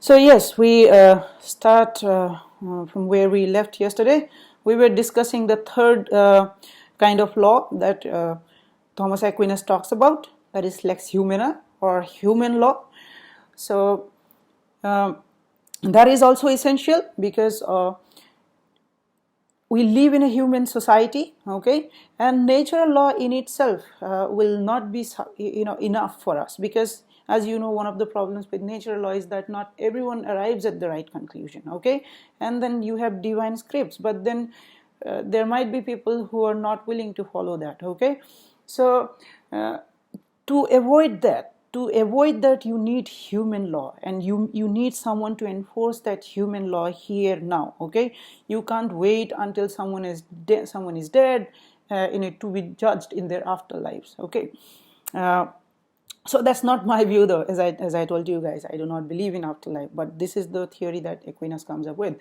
So yes, we start from where we left yesterday. We were discussing the third kind of law that Thomas Aquinas talks about, that is lex humana or human law. So um, that is also essential because we live in a human society, okay, and natural law in itself will not be enough for us, because as you know, one of the problems with natural law is that not everyone arrives at the right conclusion, okay, and then you have divine scripts, but then there might be people who are not willing to follow that, okay. So to avoid that you need human law, and you need someone to enforce that human law here now, okay. You can't wait until someone is dead to be judged in their afterlives, okay. uh, so that's not my view, though. As I told you guys, I do not believe in afterlife, but this is the theory that Aquinas comes up with.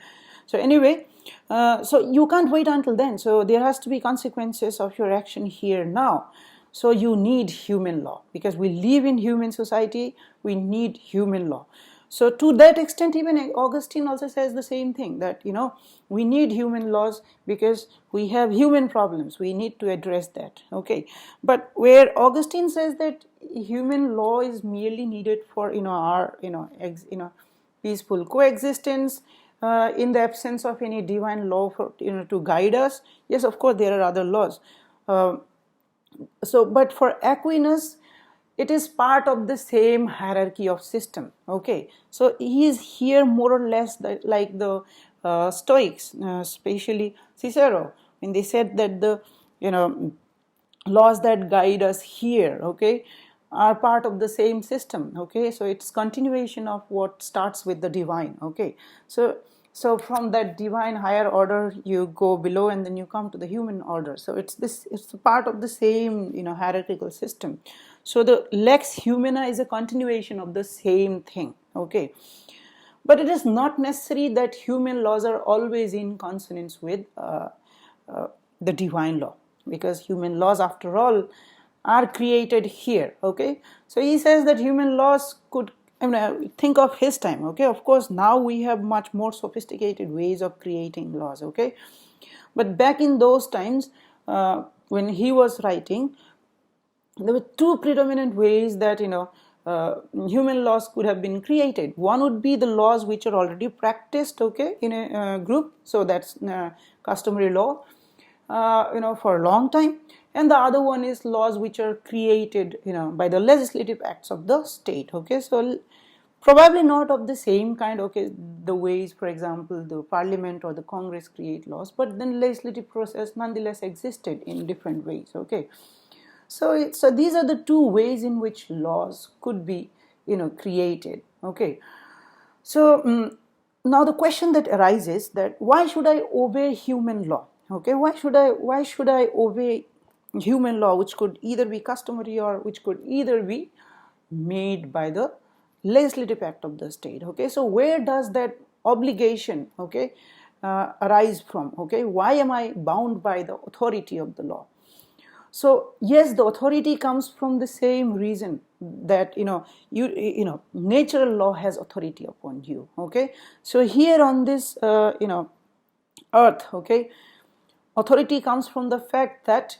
So anyway, so you can't wait until then, so there has to be consequences of your action here now. So you need human law, because we live in human society. We need human law. So to that extent, even Augustine also says the same thing, that we need human laws because we have human problems. We need to address that, okay. But where Augustine says that human law is merely needed for our peaceful coexistence, in the absence of any divine law for to guide us. Yes, of course there are other laws. But for Aquinas, it is part of the same hierarchy of system, okay. So he is here more or less like the Stoics, especially Cicero, when they said that the laws that guide us here, okay, are part of the same system, okay. So it's continuation of what starts with the divine, okay. So from that divine higher order you go below, and then you come to the human order. So it's a part of the same hierarchical system. So the lex humana is a continuation of the same thing, okay. But it is not necessary that human laws are always in consonance with the divine law, because human laws, after all, are created here, okay. So he says that human laws could, think of his time, okay. Of course now we have much more sophisticated ways of creating laws, okay. But back in those times, when he was writing, there were two predominant ways that human laws could have been created. One would be the laws which are already practiced, okay, in a group. So that's customary law, for a long time. And the other one is laws which are created by the legislative acts of the state, okay. So probably not of the same kind, okay, the ways, for example, the parliament or the congress create laws, but then legislative process nonetheless existed in different ways, okay. So these are the two ways in which laws could be created, okay. So now the question that arises, that why should I obey human law, okay. Why should I obey human law, which could either be customary or which could either be made by the legislative act of the state, okay. So where does that obligation, okay, arise from, okay. Why am I bound by the authority of the law? So yes, the authority comes from the same reason that natural law has authority upon you, okay. So here on this earth, okay, authority comes from the fact that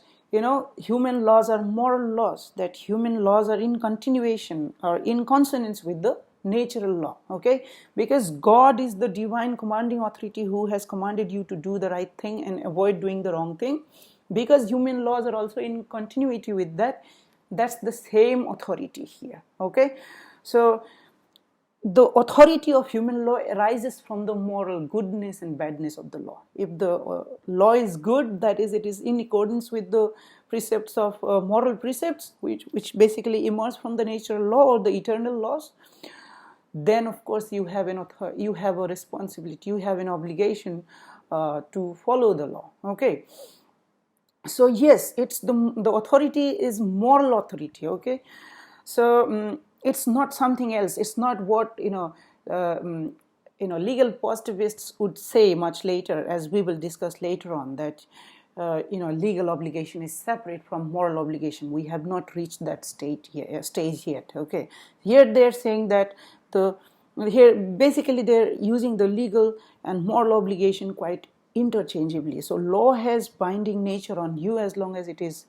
human laws are moral laws, that human laws are in continuation or in consonance with the natural law, okay. Because God is the divine commanding authority who has commanded you to do the right thing and avoid doing the wrong thing. Because human laws are also in continuity with that, that's the same authority here, okay. So the authority of human law arises from the moral goodness and badness of the law. If the law is good, that is, it is in accordance with the precepts of moral precepts, which basically emerge from the natural law or the eternal laws, then of course you have a responsibility, you have an obligation to follow the law, okay. So yes, it's the authority is moral authority, okay. So it's not something else. It's not what legal positivists would say much later, as we will discuss later on, that legal obligation is separate from moral obligation. We have not reached that stage yet, okay. Here they're saying that the Here basically they're using the legal and moral obligation quite interchangeably. So law has binding nature on you as long as it is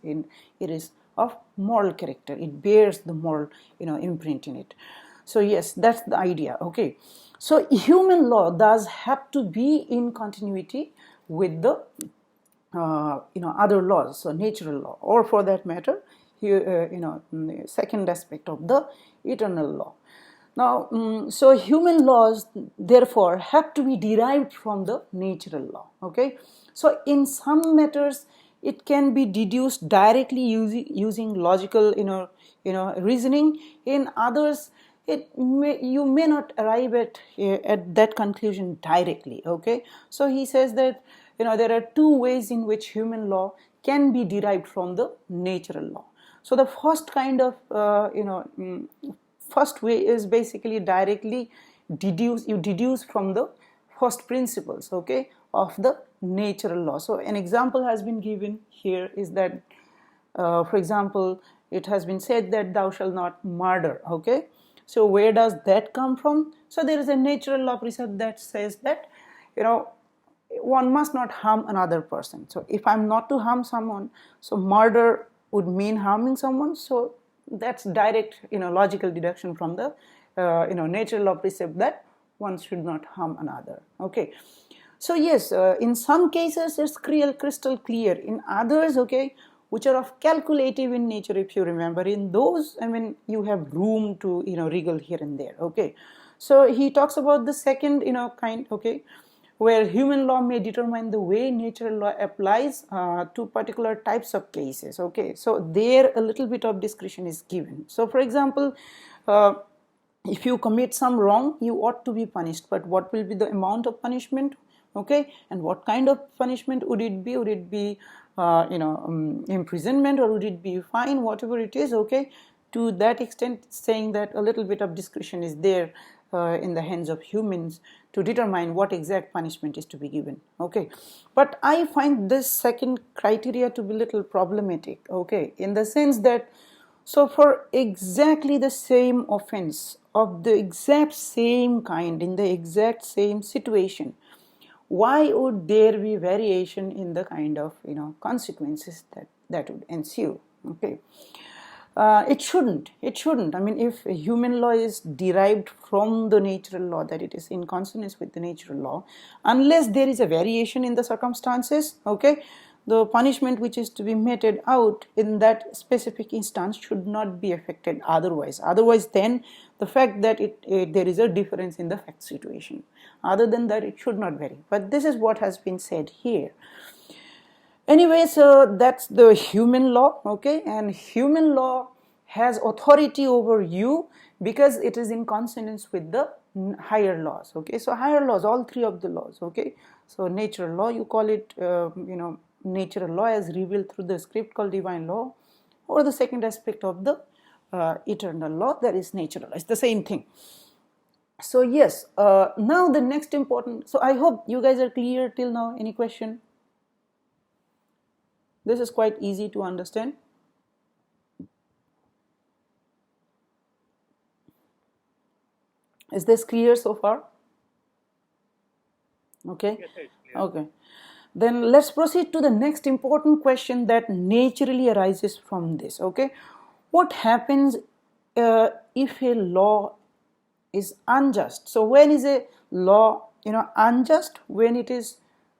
of moral character. It bears the moral imprint in it. So yes, that's the idea. Okay, so human law does have to be in continuity with the other laws, so natural law, or for that matter here the second aspect of the eternal law. Now, so human laws therefore have to be derived from the natural law. Okay, so in some matters it can be deduced directly using logical reasoning. In others, you may not arrive at that conclusion directly. Okay, so he says that there are two ways in which human law can be derived from the natural law. So the first kind of first way is basically directly deduce from the first principles, okay, of the natural law. So an example has been given here is that for example, it has been said that thou shalt not murder. Okay, so where does that come from? So there is a natural law precept that says that one must not harm another person. So if I'm not to harm someone, so murder would mean harming someone. So that's direct logical deduction from the natural law precept that one should not harm another. Okay, so yes, in some cases it's crystal clear. In others, okay, which are of calculative in nature, if you remember, in those, I mean, you have room to wriggle here and there. Okay, so he talks about the second kind, okay, where human law may determine the way natural law applies to particular types of cases. Okay, so there a little bit of discretion is given. So for example, if you commit some wrong, you ought to be punished, but what will be the amount of punishment? Okay, and what kind of punishment would it be? Would it be imprisonment, or would it be fine? Whatever it is, okay, to that extent, saying that a little bit of discretion is there in the hands of humans to determine what exact punishment is to be given. Okay, but I find this second criteria to be a little problematic. Okay, in the sense that, so for exactly the same offense of the exact same kind in the exact same situation, why would there be variation in the kind of consequences that would ensue? Okay, it shouldn't. I mean, if human law is derived from the natural law, that it is in consonance with the natural law, unless there is a variation in the circumstances, okay, the punishment which is to be meted out in that specific instance should not be affected otherwise. Then the fact that there is a difference in the fact situation. Other than that, it should not vary. But this is what has been said here. Anyway, so that's the human law, okay, and human law has authority over you because it is in consonance with the higher laws. Okay, so higher laws, all three of the laws. Okay, so natural law, you call it natural law as revealed through the script called divine law, or the second aspect of the eternal law, that is natural law. It's the same thing. So yes, now the next important, so I hope you guys are clear till now. Any question? This is quite easy to understand. Is this clear so far? Okay. Yes, sir, okay. Then let's proceed to the next important question that naturally arises from this. Okay, what happens if a law is unjust? So when is a law unjust? When it is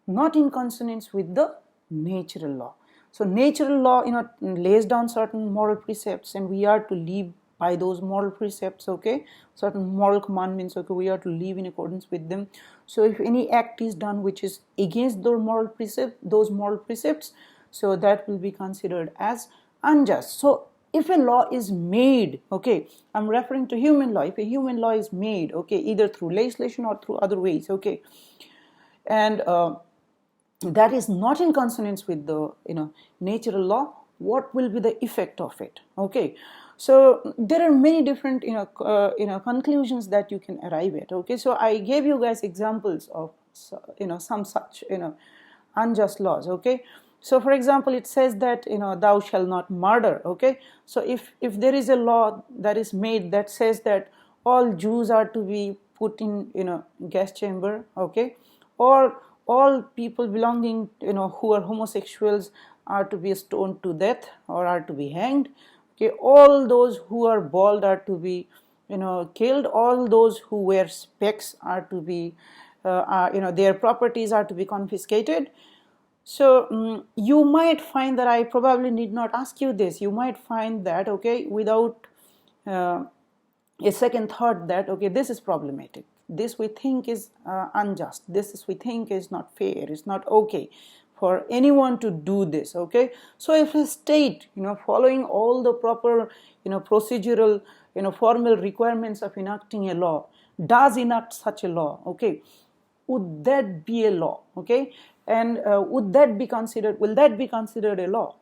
not in consonance with the natural law. So natural law lays down certain moral precepts, and we are to live by those moral precepts. Okay, certain moral commandments. Okay, we are to live in accordance with them. So if any act is done which is against those moral precepts, so that will be considered as unjust. So if a law is made, okay, I'm referring to human law. If a human law is made, okay, either through legislation or through other ways, okay, and that is not in consonance with the natural law, what will be the effect of it? Okay, so there are many different conclusions that you can arrive at. Okay, so I gave you guys examples of some such unjust laws. Okay, so for example, it says that thou shalt not murder. Okay, so if there is a law that is made that says that all Jews are to be put in gas chamber, okay, or all people belonging who are homosexuals are to be stoned to death or are to be hanged, okay, all those who are bald are to be killed, all those who wear specs are to be their properties are to be confiscated. So you might find that I probably need not ask you this. You might find that, okay, without a second thought, that okay, this is problematic, this we think is unjust, this is we think is not fair, it's not okay for anyone to do this, okay. So if a state following all the proper procedural formal requirements of enacting a law does enact such a law, okay, would that be a law, okay, and will that be considered a law?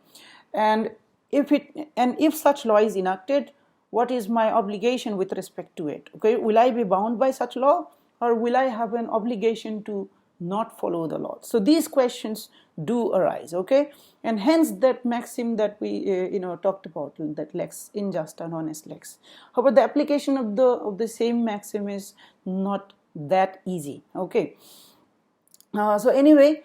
And if such law is enacted, what is my obligation with respect to it, okay? Will I be bound by such law, or will I have an obligation to not follow the law? So these questions do arise, okay, and hence that maxim that we talked about, that lex injusta non est lex. However, the application of the same maxim is not that easy, okay. So anyway,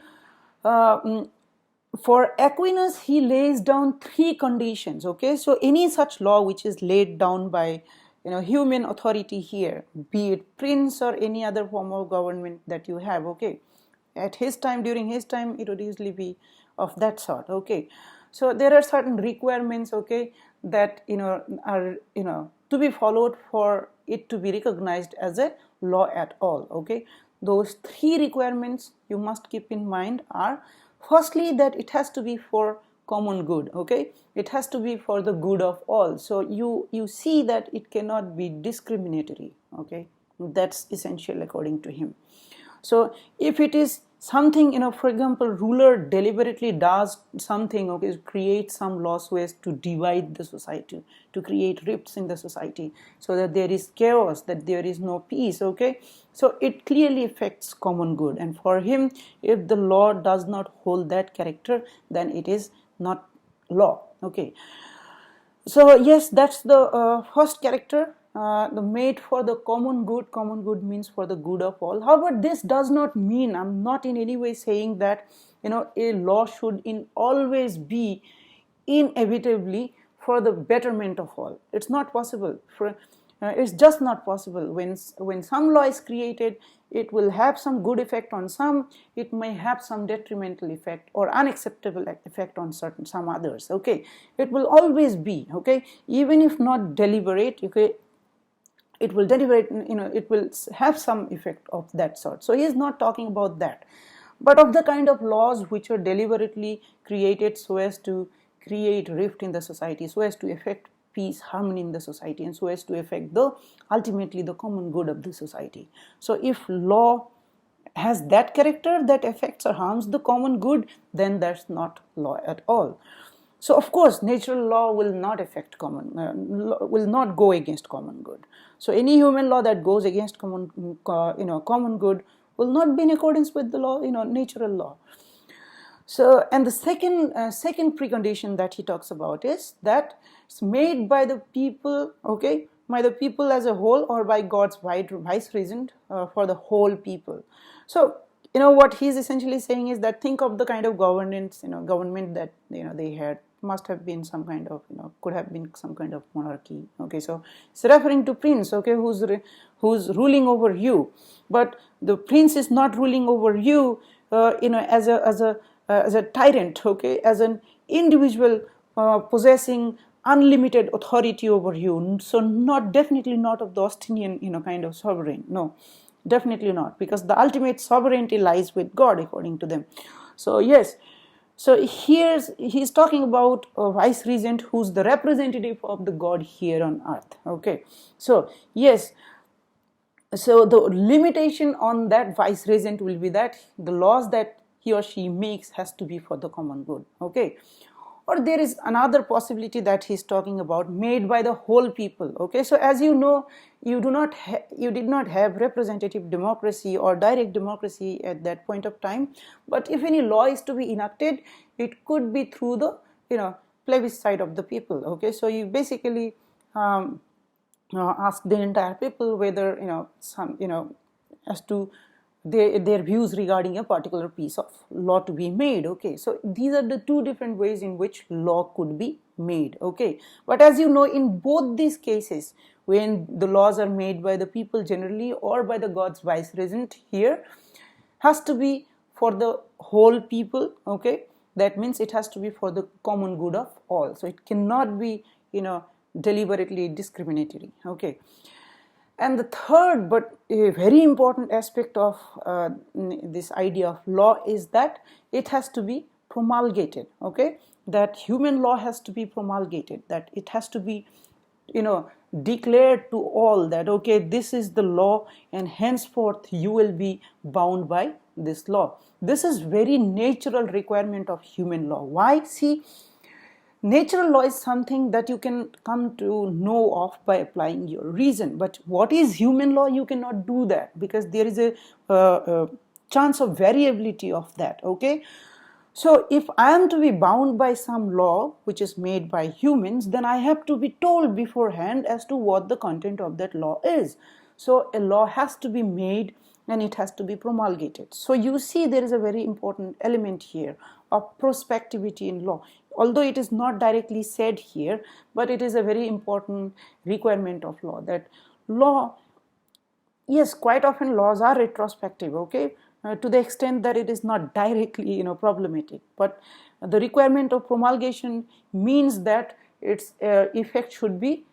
for Aquinas, he lays down three conditions, okay. So any such law which is laid down by human authority here, be it prince or any other form of government that you have, okay, at his time, during his time, it would usually be of that sort, okay. So there are certain requirements, okay, that are to be followed for it to be recognized as a law at all, okay. Those three requirements you must keep in mind are, firstly, that it has to be for common good, okay, it has to be for the good of all. So you see that it cannot be discriminatory, okay, that's essential according to him. So if it is something, for example, ruler deliberately does something, okay, creates some law so as to divide the society, to create rifts in the society, so that there is chaos, that there is no peace, okay, so it clearly affects common good. And for him, if the law does not hold that character, then it is not law, okay. So yes, that's the first character, the made for the common good. Common good means for the good of all. However, this does not mean, I'm not in any way saying that a law should always be inevitably for the betterment of all. It's not possible. It's just not possible. When some law is created, it will have some good effect on some, it may have some detrimental effect or unacceptable effect on some others, okay. It will always be, okay, even if not deliberate, okay, it will deliberate, it will have some effect of that sort. So he is not talking about that, but of the kind of laws which are deliberately created so as to create rift in the society, so as to affect peace, harmony in the society, and so as to affect ultimately the common good of the society. So if law has that character, that affects or harms the common good, then that's not law at all. So of course, natural law will not affect will not go against common good. So any human law that goes against common good will not be in accordance with the law, natural law. So, and the second precondition that he talks about is that it's made by the people, okay, by the people as a whole, or by God's vice regent for the whole people. So, what he's essentially saying is that think of the kind of government that they had. Must have been some kind of could have been some kind of monarchy, okay. So it's referring to prince, okay, who's ruling over you, but the prince is not ruling over you as a tyrant, okay, as an individual possessing unlimited authority over you. So definitely not of the Augustinian kind of sovereign, no, definitely not, because the ultimate sovereignty lies with God according to them. So yes, so he's talking about a vice regent who's the representative of the God here on earth, okay. So yes, so the limitation on that vice regent will be that the laws that he or she makes has to be for the common good, okay. Or there is another possibility that he's talking about, made by the whole people, okay. So as you know, you did not have representative democracy or direct democracy at that point of time, but if any law is to be enacted, it could be through the plebiscite of the people, okay. So you basically ask the entire people whether some as to their views regarding a particular piece of law to be made. Okay, so these are the two different ways in which law could be made. Okay, but as you know, in both these cases, when the laws are made by the people generally or by the God's vice-regent here, has to be for the whole people. Okay, that means it has to be for the common good of all, so it cannot be deliberately discriminatory. Okay, and the third but a very important aspect of this idea of law is that it has to be promulgated. Okay, that human law has to be promulgated, that it has to be declared to all that okay, this is the law and henceforth you will be bound by this law. This is very natural requirement of human law. Why? See, natural law is something that you can come to know of by applying your reason, but what is human law? You cannot do that because there is a chance of variability of that. Okay, so if I am to be bound by some law which is made by humans, then I have to be told beforehand as to what the content of that law is. So a law has to be made and it has to be promulgated. So you see, there is a very important element here of prospectivity in law. Although it is not directly said here, but it is a very important requirement of law, that law, yes, quite often laws are retrospective. Okay, to the extent that it is not directly problematic, but the requirement of promulgation means that its effect should be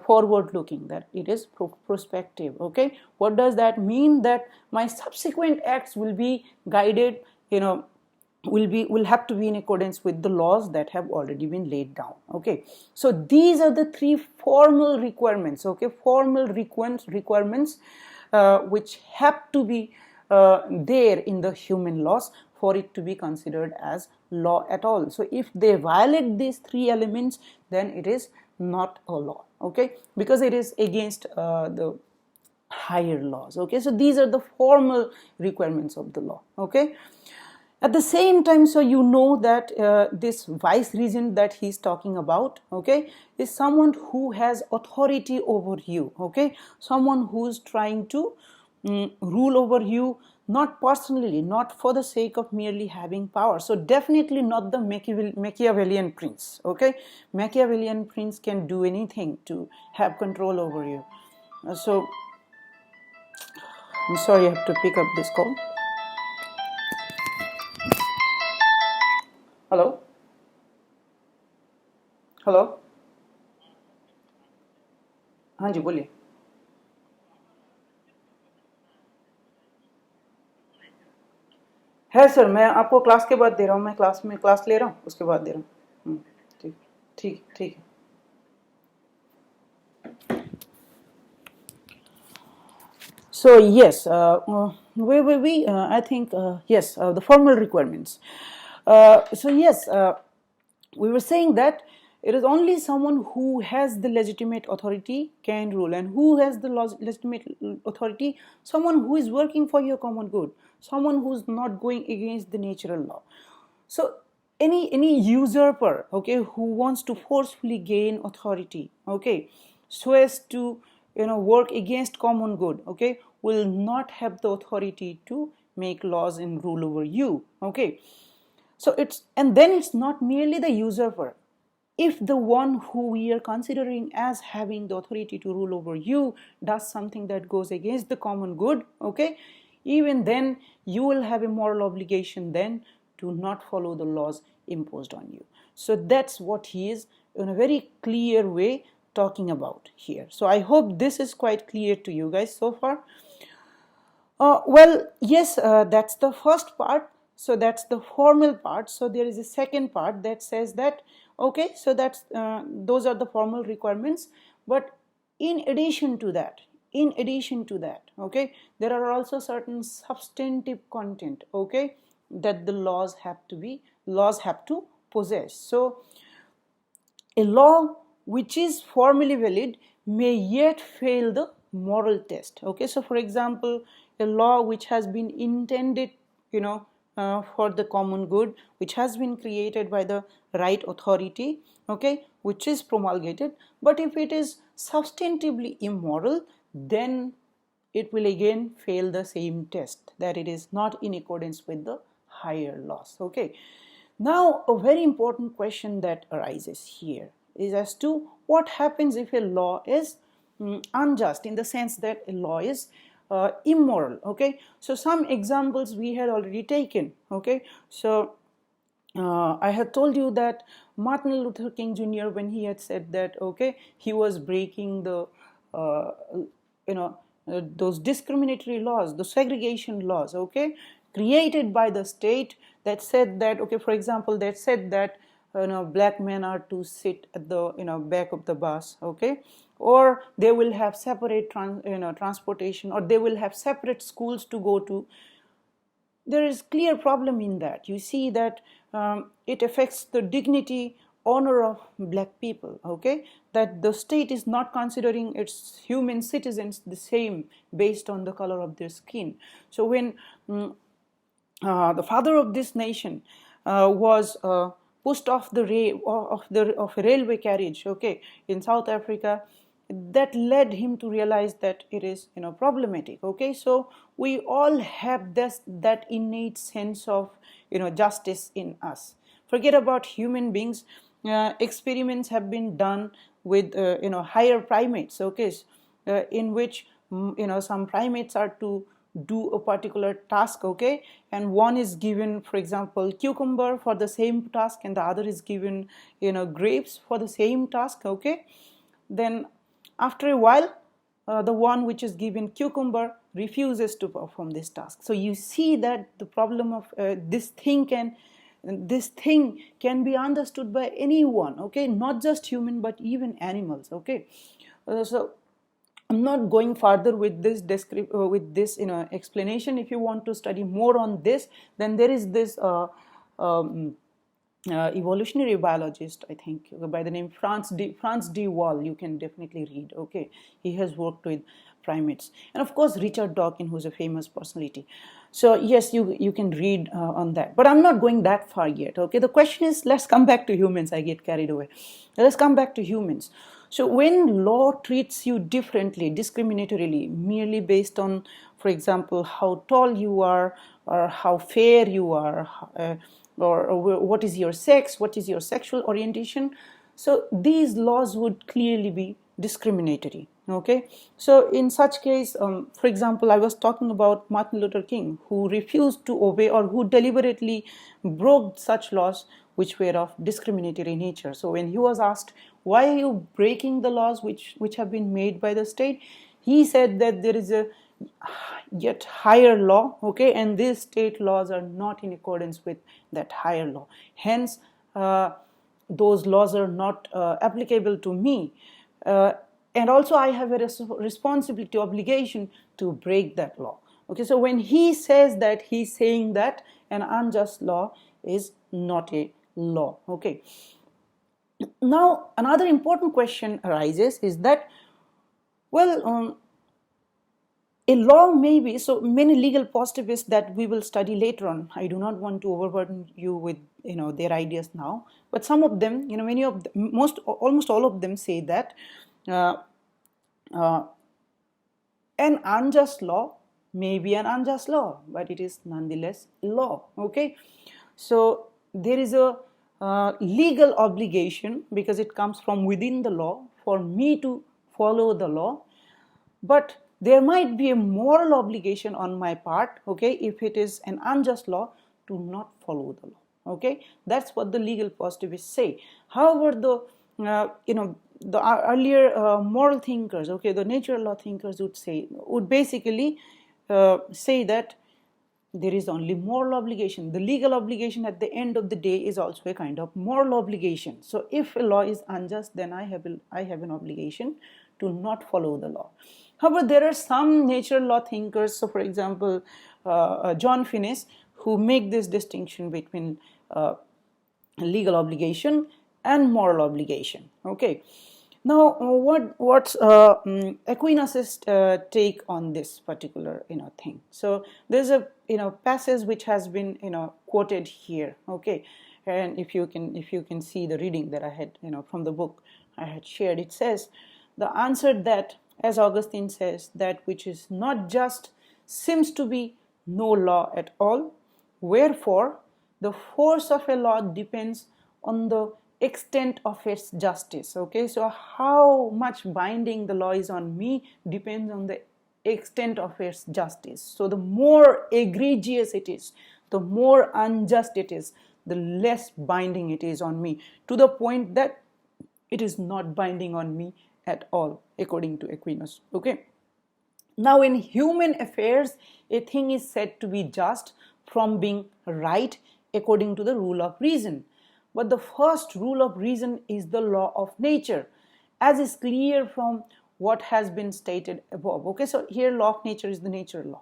forward looking, that it is prospective. Okay, what does that mean? That my subsequent acts will be guided, will have to be in accordance with the laws that have already been laid down. Okay, so these are the three formal requirements. Okay, formal requirements which have to be there in the human laws for it to be considered as law at all. So if they violate these three elements, then it is not a law. Okay, because it is against the higher laws. Okay, so these are the formal requirements of the law. Okay, at the same time, so you know that this vice-regent that he's talking about, okay, is someone who has authority over you. Okay, someone who's trying to rule over you, not personally, not for the sake of merely having power. So definitely not the Machiavellian prince. Okay, Machiavellian prince can do anything to have control over you. So I'm sorry, I have to pick up this call. Hello hello, हाँ जी बोलिए. है sir, मैं आपको class के बाद दे रहा हूँ, मैं क्लास ले रहा हूँ, उसके बाद दे रहा हूँ. ठीक ठीक ठीक है. So yes, I think yes, the formal requirements. So yes, we were saying that it is only someone who has the legitimate authority can rule, and who has the legitimate authority? Someone who is working for your common good, someone who is not going against the natural law. So any usurper, okay, who wants to forcefully gain authority, okay, so as to work against common good, okay, will not have the authority to make laws and rule over you. Okay, so it's not merely the usurper. If the one who we are considering as having the authority to rule over you does something that goes against the common good, okay, even then you will have a moral obligation then to not follow the laws imposed on you. So that's what he is in a very clear way talking about here. So I hope this is quite clear to you guys so far. Well, yes, that's the first part. So that's the formal part. So there is a second part that says that, okay, so that's those are the formal requirements. But in addition to that, okay, there are also certain substantive content, okay, that the laws have to possess. So a law which is formally valid may yet fail the moral test. Okay, so for example, a law which has been intended for the common good, which has been created by the right authority, okay, which is promulgated. But if it is substantively immoral, then it will again fail the same test, that it is not in accordance with the higher laws. Okay, now a very important question that arises here is as to what happens if a law is unjust, in the sense that a law is immoral. Okay, so some examples we had already taken. Okay, so I had told you that Martin Luther King Jr., when he had said that, okay, he was breaking the uh, those discriminatory laws, the segregation laws, okay, created by the state, that said that, okay, for example, that said that black men are to sit at the back of the bus, okay, or they will have separate transportation, or they will have separate schools to go to. There is clear problem in that. You see that it affects the dignity, honor of black people, okay, that the state is not considering its human citizens the same based on the color of their skin. So when the father of this nation was pushed off of a railway carriage, okay, in South Africa, that led him to realize that it is problematic. Okay, so we all have that innate sense of justice in us. Forget about human beings. Experiments have been done with higher primates, okay, in which some primates are to do a particular task, okay, and one is given, for example, cucumber for the same task, and the other is given grapes for the same task, okay. Then after a while, the one which is given cucumber refuses to perform this task. So you see that the problem of this thing can be understood by anyone, okay, not just human but even animals, okay. So I'm not going further with this explanation. If you want to study more on this, then there is this evolutionary biologist, I think, by the name Franz de Waal. You can definitely read. Okay, he has worked with primates, and of course Richard Dawkins, who's a famous personality. So yes, you can read on that, but I'm not going that far yet. Okay, the question is, let's come back to humans. I get carried away. Let's come back to humans. So when law treats you differently, discriminatorily, merely based on, for example, how tall you are, or how fair you are, or what is your sex, what is your sexual orientation, so these laws would clearly be discriminatory. Okay, so in such case, for example, I was talking about Martin Luther King, who refused to obey, or who deliberately broke such laws which were of discriminatory nature. So when he was asked, why are you breaking the laws which have been made by the state, he said that there is a yet higher law, okay, and these state laws are not in accordance with that higher law. Hence, those laws are not applicable to me. And also I have a responsibility, obligation to break that law. Okay, so when he says that, he's saying that an unjust law is not a law. Okay. Now, another important question arises is that, well, a law may be, so many legal positivists that we will study later on, I do not want to overburden you with their ideas now, but some of them, many of them, almost all of them say that an unjust law may be an unjust law, but it is nonetheless law. Okay, so there is a legal obligation, because it comes from within the law, for me to follow the law, but there might be a moral obligation on my part, okay, if it is an unjust law, to not follow the law. Okay, that's what the legal positivists say. However, the earlier moral thinkers, okay, the natural law thinkers would basically say that there is only moral obligation. The legal obligation at the end of the day is also a kind of moral obligation. So if a law is unjust, then I have an obligation to not follow the law. However, there are some natural law thinkers, so for example, John Finnis, who make this distinction between legal obligation and moral obligation. Okay, Now, what's Aquinas's take on this particular thing? So there's a passage which has been quoted here, okay, and if you can see the reading that I had from the book I had shared, it says, the answer that, as Augustine says, that which is not just seems to be no law at all. Wherefore, the force of a law depends on the extent of its justice. Okay, so how much binding the law is on me depends on the extent of its justice. So the more egregious it is, the more unjust it is, the less binding it is on me, to the point that it is not binding on me at all, according to Aquinas. Okay. Now, in human affairs, a thing is said to be just from being right according to the rule of reason. But the first rule of reason is the law of nature, as is clear from what has been stated above. Okay, so here law of nature is the natural law.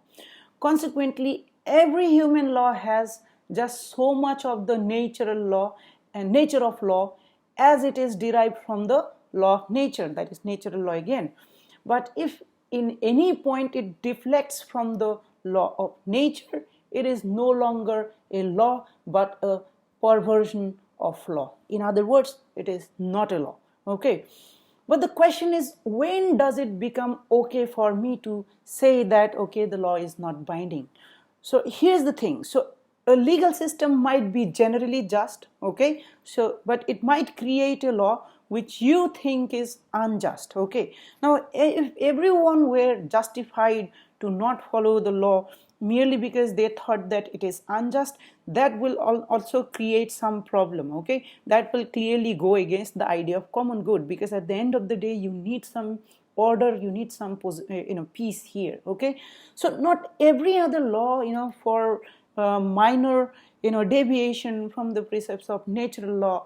Consequently, every human law has just so much of the natural law and nature of law as it is derived from the law of nature, that is natural law again. But if in any point it deflects from the law of nature, it is no longer a law but a perversion of law. In other words, it is not a law. Okay. But the question is, when does it become okay for me to say that, okay, the law is not binding? So here's the thing. So a legal system might be generally just, okay, so but it might create a law which you think is unjust. Okay, now if everyone were justified to not follow the law merely because they thought that it is unjust, that will also create some problem. Okay, that will clearly go against the idea of common good, because at the end of the day you need some order, you need some peace here. Okay, so not every other law for minor deviation from the precepts of natural law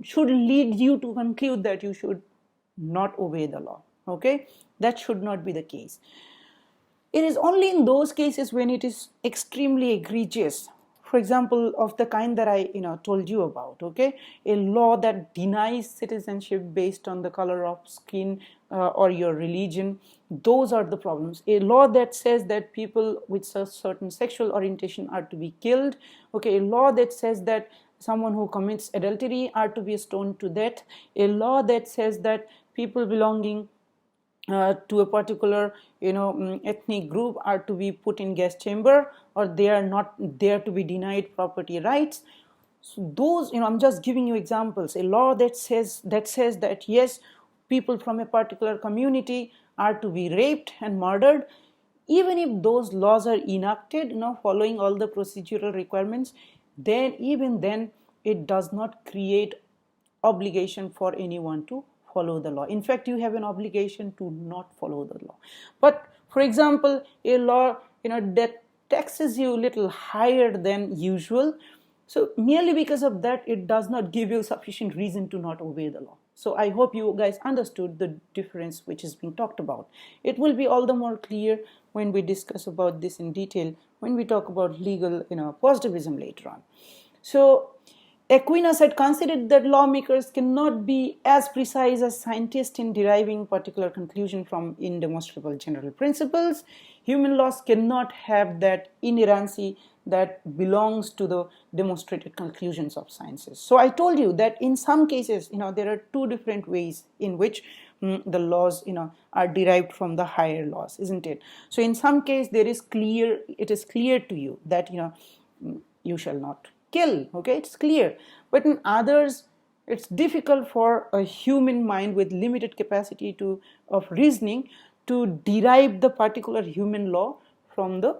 should lead you to conclude that you should not obey the law. Okay, that should not be the case. It is only in those cases when it is extremely egregious, for example, of the kind that I told you about. Okay, a law that denies citizenship based on the color of skin or your religion, those are the problems. A law that says that people with a certain sexual orientation are to be killed. Okay, a law that says that someone who commits adultery are to be stoned to death. A law that says that people belonging to a particular ethnic group are to be put in gas chamber, or they are not there to be denied property rights. So those, I'm just giving you examples. A law that says that yes, people from a particular community are to be raped and murdered, even if those laws are enacted following all the procedural requirements, then even then it does not create obligation for anyone to follow the law. In fact, you have an obligation to not follow the law. But for example, a law that taxes you a little higher than usual, so merely because of that, it does not give you sufficient reason to not obey the law. So I hope you guys understood the difference which is being talked about. It will be all the more clear when we discuss about this in detail, when we talk about legal positivism later on. So Aquinas had considered that lawmakers cannot be as precise as scientists in deriving particular conclusion from indemonstrable general principles. Human laws cannot have that inerrancy that belongs to the demonstrated conclusions of sciences. So I told you that in some cases, there are two different ways in which the laws, are derived from the higher laws, isn't it? So in some case, it is clear to you that, you shall not kill. Okay, it's clear. But in others, it's difficult for a human mind with limited capacity of reasoning to derive the particular human law from the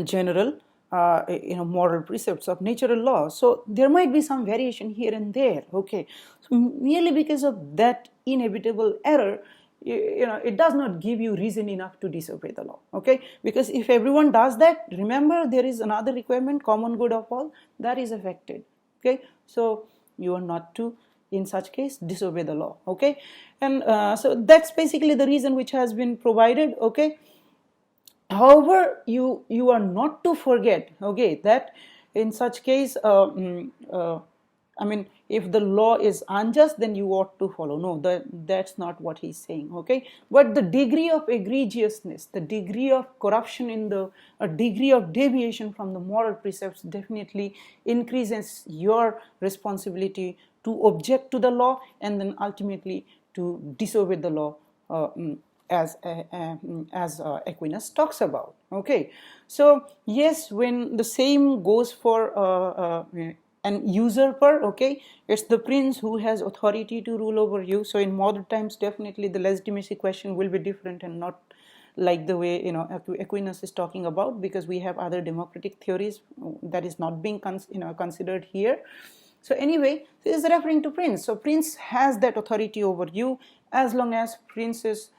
general moral precepts of natural law. So there might be some variation here and there. Okay, so merely because of that inevitable error, it does not give you reason enough to disobey the law. Okay, because if everyone does that, remember there is another requirement, common good of all, that is affected. Okay, so you are not to, in such case, disobey the law. Okay, and so that's basically the reason which has been provided. Okay, however, you are not to forget, okay, that in such case I mean, if the law is unjust, then you ought to follow. No, that's not what he's saying, okay? But the degree of egregiousness, the degree of corruption in the, a degree of deviation from the moral precepts definitely increases your responsibility to object to the law and then ultimately to disobey the law, as Aquinas talks about. Okay, so yes, when the same goes for an usurper, okay, it's the prince who has authority to rule over you. So in modern times, definitely the legitimacy question will be different and not like the way Aquinas is talking about, because we have other democratic theories that is not being considered here. So anyway, this is referring to prince. So prince has that authority over you as long as prince is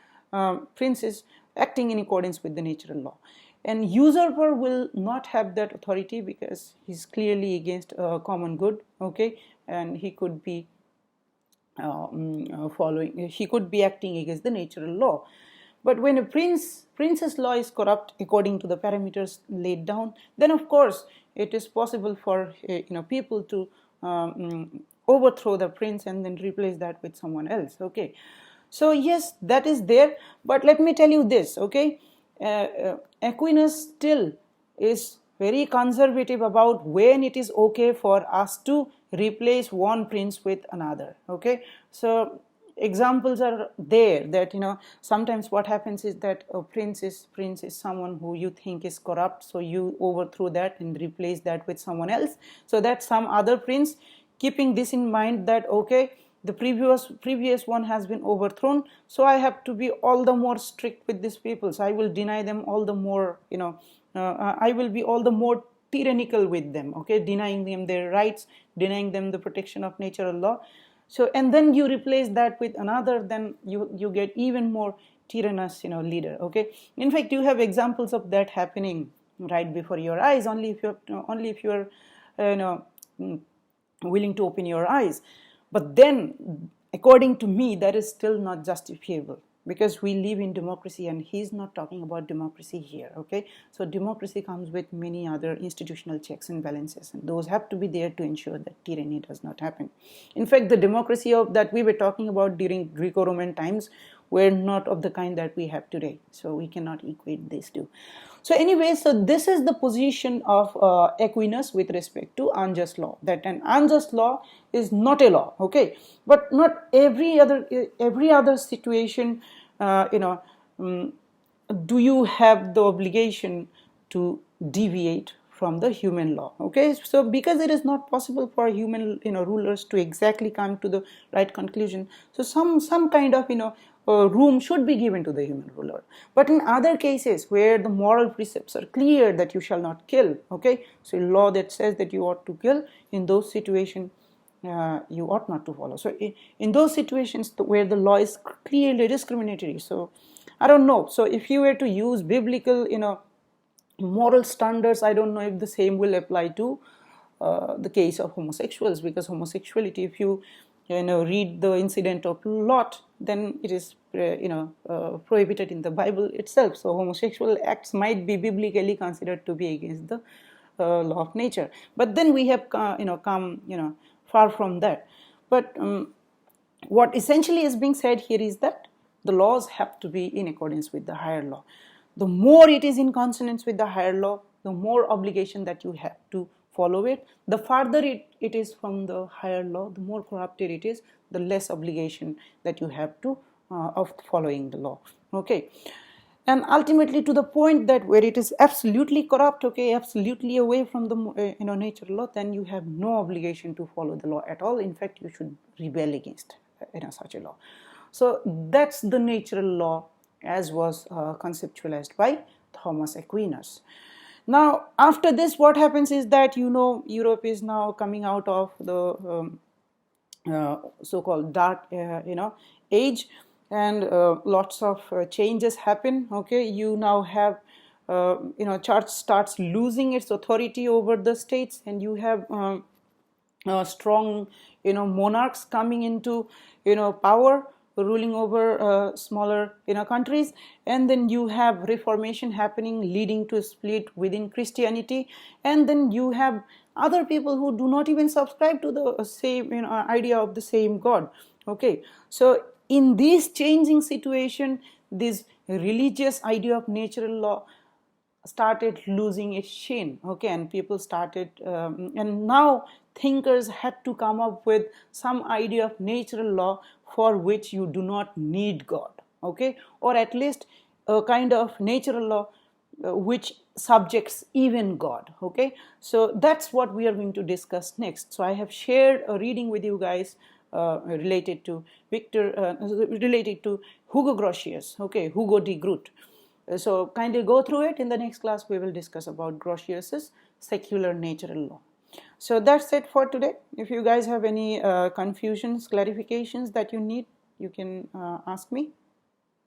acting in accordance with the natural law. And usurper will not have that authority because he's clearly against common good, okay, and he could be he could be acting against the natural law. But when a prince's law is corrupt according to the parameters laid down, then of course it is possible for people to overthrow the prince and then replace that with someone else. Okay, so yes, that is there. But let me tell you this, okay, Aquinas still is very conservative about when it is okay for us to replace one prince with another. Okay, so examples are there that sometimes what happens is that a prince is someone who you think is corrupt, so you overthrow that and replace that with someone else, so that some other prince, keeping this in mind, that okay, the previous one has been overthrown, so I have to be all the more strict with these people, so I will deny them all the more, I will be all the more tyrannical with them, okay, denying them their rights, denying them the protection of natural law. So, and then you replace that with another, then you get even more tyrannous, leader. Okay. In fact, you have examples of that happening right before your eyes. Only if you're willing to open your eyes. But then, according to me, that is still not justifiable, because we live in democracy, and he's not talking about democracy here. Okay, so democracy comes with many other institutional checks and balances, and those have to be there to ensure that tyranny does not happen. In fact, the democracy that we were talking about during Greco-Roman times were not of the kind that we have today, so we cannot equate these two. So anyway, so this is the position of Aquinas with respect to unjust law, that an unjust law is not a law, okay, but not every other situation, do you have the obligation to deviate from the human law. Okay, so because it is not possible for human rulers to exactly come to the right conclusion, so some kind of room should be given to the human ruler. But in other cases where the moral precepts are clear that you shall not kill, okay, so a law that says that you ought to kill, in those situations you ought not to follow. So in those situations where the law is clearly discriminatory, so I don't know, so if you were to use biblical moral standards, I don't know if the same will apply to the case of homosexuals, because homosexuality, if you read the incident of Lot, then it is prohibited in the Bible itself. So homosexual acts might be biblically considered to be against the law of nature. But then we have come far from that. But what essentially is being said here is that the laws have to be in accordance with the higher law. The more it is in consonance with the higher law, the more obligation that you have to follow it. The farther it is from the higher law, the more corrupted it is, the less obligation that you have to of following the law. Okay, and ultimately to the point that where it is absolutely corrupt, okay, absolutely away from the natural law, then you have no obligation to follow the law at all. In fact, you should rebel against such a law. So that's the natural law as was conceptualized by Thomas Aquinas. Now, after this, what happens is that Europe is now coming out of the so-called dark age, and lots of changes happen. Okay, you now have church starts losing its authority over the states, and you have strong monarchs coming into power. ruling over smaller countries, and then you have Reformation happening, leading to a split within Christianity, and then you have other people who do not even subscribe to the same idea of the same God. Okay, so in this changing situation, this religious idea of natural law started losing its sheen. Okay, and people started and now thinkers had to come up with some idea of natural law for which you do not need God. Okay, or at least a kind of natural law which subjects even God. Okay, so that's what we are going to discuss next. So I have shared a reading with you guys related to related to Hugo Grotius. Okay, Hugo de Groot. So kindly go through it. In the next class, we will discuss about Grotius's secular natural law. So that's it for today. If you guys have any confusions, clarifications that you need, you can ask me.